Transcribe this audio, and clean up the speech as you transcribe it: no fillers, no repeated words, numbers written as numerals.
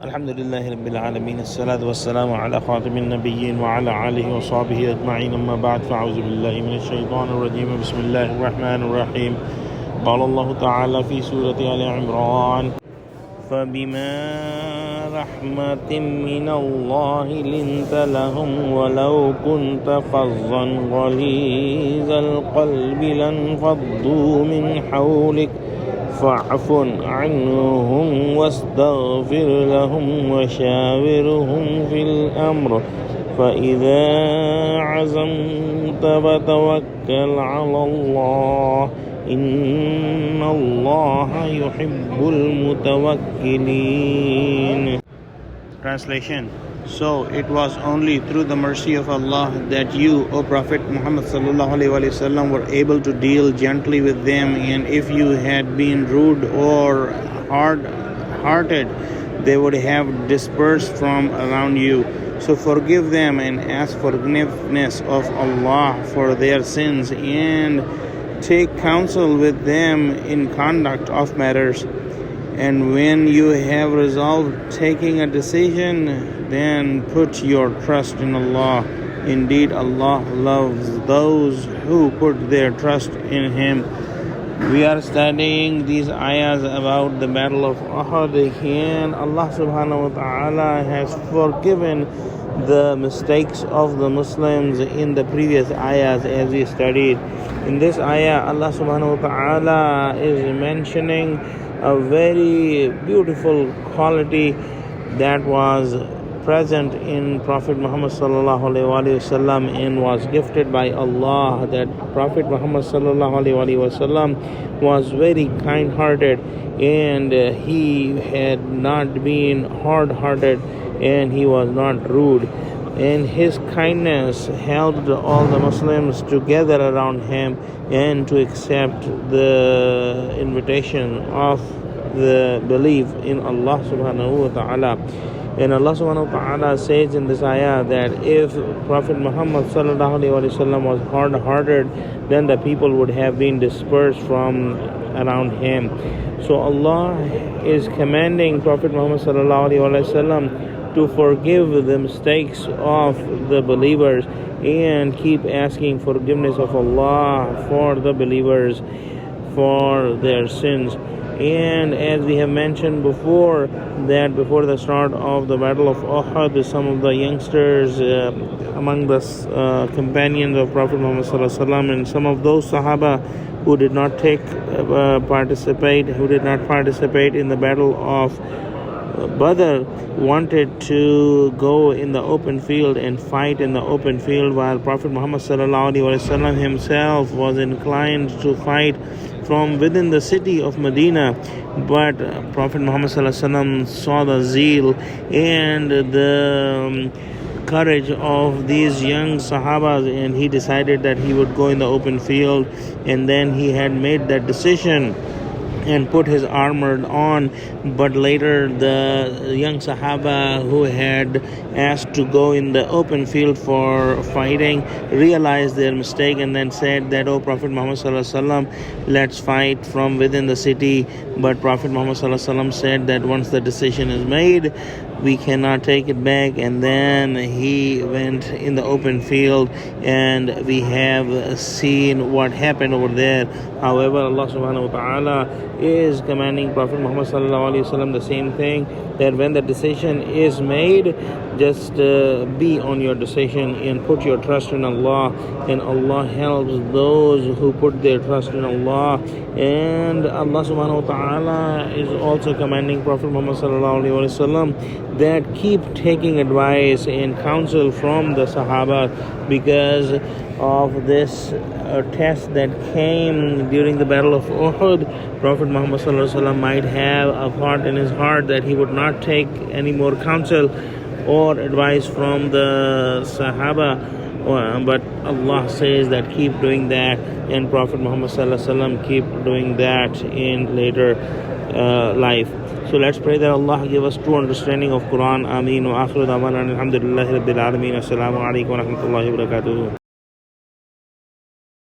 Alhamdulillahi Rabbil Alameen. As-salatu was-salamu ala khatimin nabiyyin wa ala alihi wa sahbihi ajma'in. Amma ba'd, fa'auzu billahi minash shaitanir rajim. Bismillahir rahmanir rahim. Qala Allah ta'ala fi Surah Al-E-Imran, فَبِمَا رَحْمَةٍ مِّنَ اللَّهِ لِنْتَ لَهُمْ وَلَوْ كُنْتَ فَظًّا غَلِيظَ الْقَلْبِ لَانفَضُّوا مِنْ حَوْلِكَ فاعف عنهم واستغفر لهم وشاورهم في الأمر فإذا عزمت فتوكل على الله إن الله يحب المتوكلين. Translation. So it was only through the mercy of Allah that you, O Prophet Muhammad sallallahu alaihi wasallam, were able to deal gently with them, and if you had been rude or hard-hearted, they would have dispersed from around you. So forgive them and ask forgiveness of Allah for their sins, and take counsel with them in conduct of matters. And when you have resolved taking a decision, then put your trust in Allah. Indeed, Allah loves those who put their trust in Him. We are studying these ayahs about the battle of Uhud, and Allah subhanahu wa ta'ala has forgiven the mistakes of the Muslims in the previous ayahs as we studied. In this ayah, Allah subhanahu wa ta'ala is mentioning a very beautiful quality that was present in Prophet Muhammad sallallahu alaihi wasallam and was gifted by Allah. That Prophet Muhammad sallallahu alaihi wasallam was very kind-hearted, and he had not been hard-hearted, and he was not rude. And his kindness helped all the Muslims to gather around him and to accept the invitation of the belief in Allah subhanahu wa ta'ala. And Allah subhanahu wa ta'ala says in this ayah that if Prophet Muhammad sallallahu alaihi wasallam was hard-hearted, then the people would have been dispersed from around him. So Allah is commanding Prophet Muhammad sallallahu alaihi wasallam to forgive the mistakes of the believers and keep asking forgiveness of Allah for the believers for their sins. And as we have mentioned before, that before the start of the battle of Uhud, some of the youngsters among the companions of Prophet Muhammad sallallahu alaihi wasallam, and some of those Sahaba who did not participate in the battle of Badr, wanted to go in the open field and fight in the open field, while Prophet Muhammad sallallahu alaihi wasallam himself was inclined to fight from within the city of Medina. But Prophet Muhammad sallallahu alaihi wasallam saw the zeal and the courage of these young Sahabas, and he decided that he would go in the open field. And then he had made that decision and put his armor on. But later the young Sahaba who had asked to go in the open field for fighting realized their mistake and then said that, "Oh Prophet Muhammad sallallahu alaihi wasallam, let's fight from within the city." But Prophet Muhammad sallallahu alaihi wasallam said that once the decision is made, we cannot take it back. And then he went in the open field, and we have seen what happened over there. However, Allah subhanahu wa ta'ala is commanding Prophet Muhammad sallallahu alaihi wasallam the same thing, that when the decision is made, just be on your decision and put your trust in Allah, and Allah helps those who put their trust in Allah. And Allah subhanahu wa ta'ala is also commanding Prophet Muhammad sallallahu alaihi wasallam that keep taking advice and counsel from the Sahaba, because of this test that came during the battle of Uhud. Prophet Muhammad sallallahu alaihi wasallam might have a thought in his heart that he would not take any more counsel or advice from the Sahaba, but Allah says that keep doing that, and Prophet Muhammad sallallahu alaihi wasallam keep doing that in later life. So let's pray that Allah give us true understanding of Quran. Ameen. Wa akhiru da'wana alhamdulillahi rabbil alameen. Assalamu alaikum wa rahmatullahi wa barakatuh.